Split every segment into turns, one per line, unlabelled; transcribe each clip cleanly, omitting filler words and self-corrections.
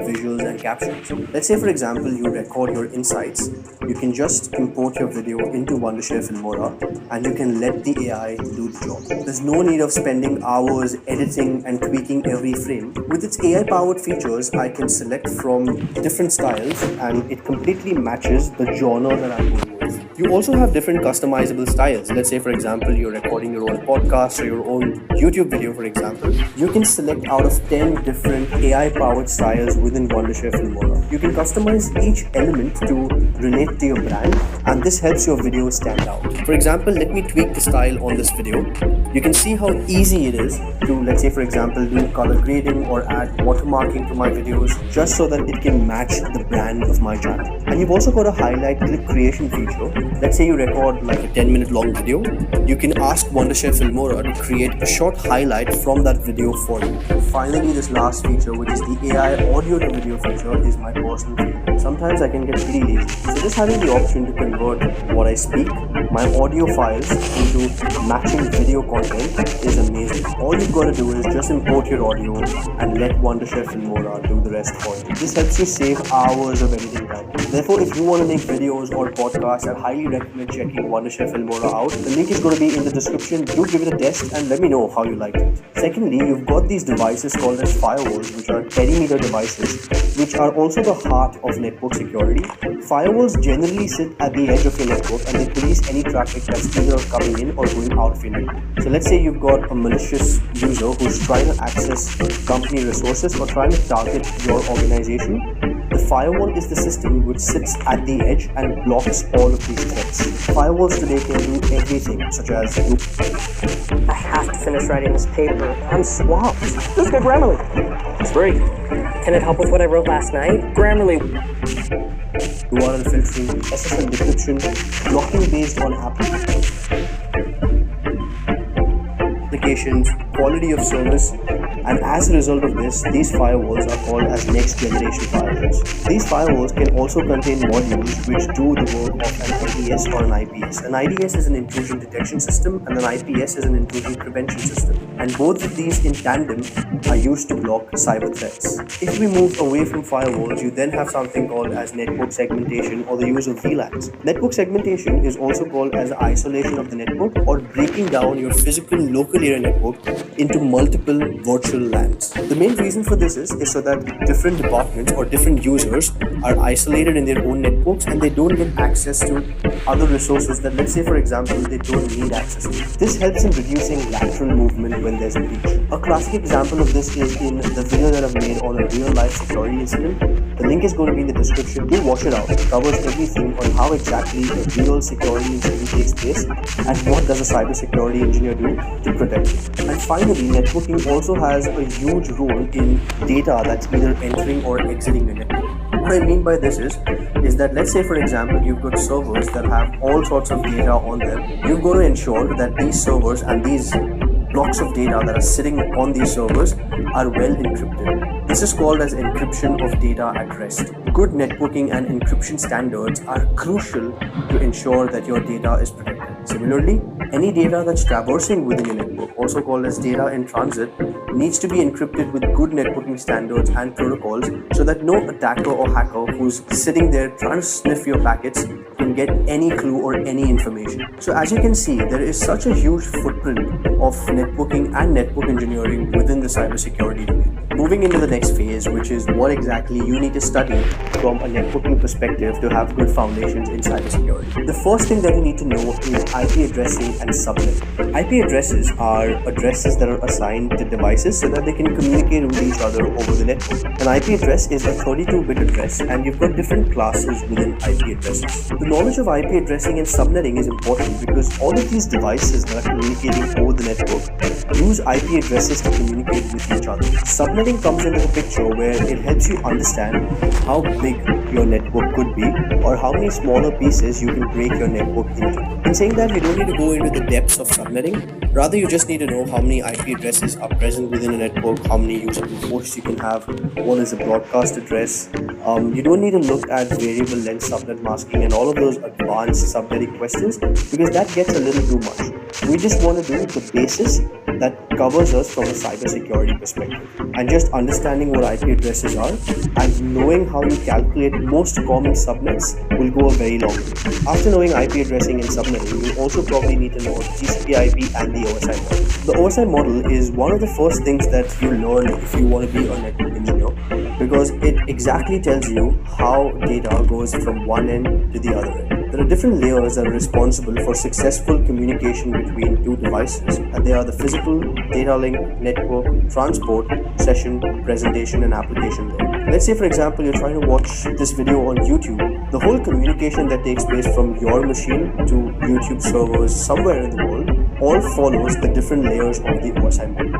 visuals, and captions. Let's say, for example, you record your insights. You can just import your video into Wondershare Filmora and you can let the AI do the job. There's no need of spending hours editing and tweaking every frame. With its AI-powered features, I can select from different styles and it completely matches the genre that I'm going with. You also have different customizable styles. Let's say, for example, you're recording your own podcast or your own YouTube video, for example. You can select out of 10 different AI-powered styles within Wondershare Filmora. You can customize each element to relate to your brand, and this helps your video stand out. For example, let me tweak the style on this video. You can see how easy it is to, let's say, for example, do color grading or add watermarking to my videos just so that it can match the brand of my channel. And you've also got a highlight clip creation feature. Let's say you record like a 10-minute long video. You can ask Wondershare Filmora to create a short highlight from that video for you. Finally, this last feature, which is the AI audio to video feature, is my personal favorite. Sometimes I can get pretty lazy. So just having the option to convert what I speak, my audio files, into matching video content is amazing. All you've got to do is just import your audio and let Wondershare Filmora do the rest for you. This helps you save hours of editing time. Therefore, if you want to make videos or podcasts, I highly recommend checking Wondershare Filmora out. The link is going to be in the description. Do give it a test and let me know how you liked it. Secondly, you've got these devices called as firewalls, which are perimeter devices, which are also the heart of network security. Firewalls generally sit at the edge of your network and they police any traffic that's either coming in or going out of your network. So let's say you've got a malicious user who's trying to access company resources or trying to target your organization. The firewall is the system which sits at the edge and blocks all of these threats. Firewalls today can do everything, such as
I have to finish writing this paper. I'm swamped. This is good Grammarly. It's free. Can it help with what I wrote last night? Grammarly.
URL filtering, SSL decryption, blocking based on applications, quality of service, and as a result of this, these firewalls are called as next generation firewalls. These firewalls can also contain modules which do the work of an IDS or an IPS. An IDS is an intrusion detection system and an IPS is an intrusion prevention system. And both of these in tandem are used to block cyber threats. If we move away from firewalls, you then have something called as network segmentation or the use of VLANs. Network segmentation is also called as the isolation of the network or breaking down your physical local area network into multiple virtual LANs. The main reason for this is so that different departments or different users are isolated in their own networks and they don't get access to other resources that, let's say, for example, they don't need access to. This helps in reducing lateral movement when there's a breach. A classic example of this is in the video that I've made on a real-life security incident. The link is going to be in the description. Do watch it out. It covers everything on how exactly a real security incident takes place and what does a cybersecurity engineer do to protect it. And finally, networking also has a huge role in data that's either entering or exiting the network. What I mean by this is that let's say, for example, you've got servers that have all sorts of data on them. You've got to ensure that these servers and these blocks of data that are sitting on these servers are well encrypted. This is called as encryption of data at rest. Good networking and encryption standards are crucial to ensure that your data is protected. Similarly, any data that's traversing within your network, also called as data in transit, needs to be encrypted with good networking standards and protocols so that no attacker or hacker who's sitting there trying to sniff your packets can get any clue or any information. So as you can see, there is such a huge footprint of networking and network engineering within the cybersecurity domain. Moving into the next phase, which is what exactly you need to study from a networking perspective to have good foundations in cybersecurity. The first thing that you need to know is IP addressing and subnetting. IP addresses are addresses that are assigned to devices so that they can communicate with each other over the network. An IP address is a 32-bit address and you've got different classes within IP addresses. The knowledge of IP addressing and subnetting is important because all of these devices that are communicating over the network use IP addresses to communicate with each other. Subnetting comes into the picture where it helps you understand how big your network could be or how many smaller pieces you can break your network into. In saying that, you don't need to go into the depths of subnetting. Rather, you just need to know how many IP addresses are present within a network, how many usable hosts you can have, what is a broadcast address. You don't need to look at variable length subnet masking and all of those advanced subnetting questions because that gets a little too much. We just want to do the basis that covers us from a cybersecurity perspective. And just understanding what IP addresses are and knowing how you calculate most common subnets will go a very long way. After knowing IP addressing and subnetting, you also probably need to know TCP/IP and the OSI model. The OSI model is one of the first things that you learn if you want to be a network engineer, because it exactly tells you how data goes from one end to the other end. There are different layers that are responsible for successful communication between two devices, and they are the physical, data link, network, transport, session, presentation, and application layer. Let's say, for example, you're trying to watch this video on YouTube. The whole communication that takes place from your machine to YouTube servers somewhere in the world all follows the different layers of the OSI model.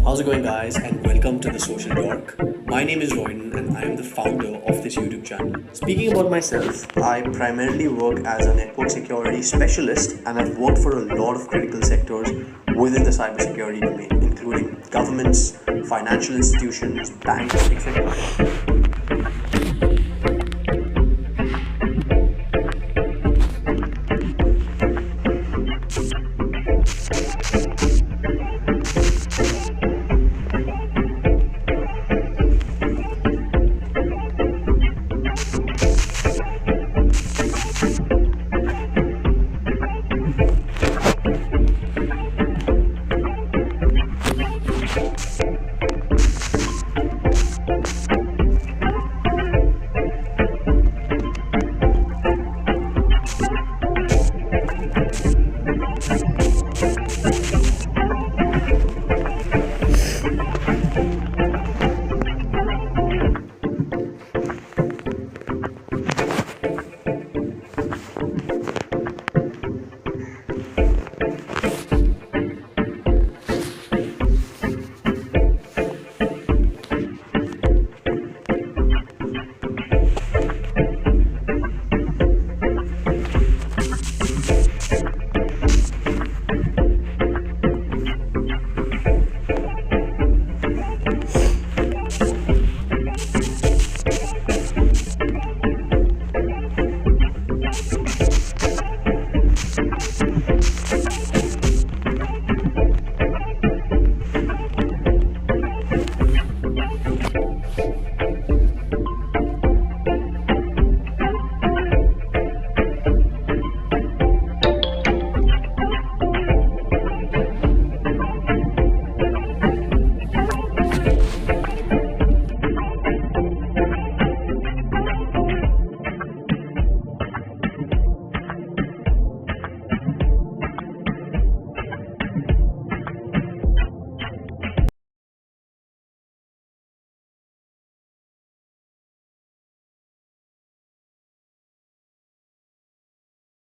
How's it going, guys, and welcome to the Social Dork. My name is Royden and I am the founder of this YouTube channel. Speaking about myself, I primarily work as a network security specialist, and I've worked for a lot of critical sectors within the cybersecurity domain, including governments, financial institutions, banks, etc.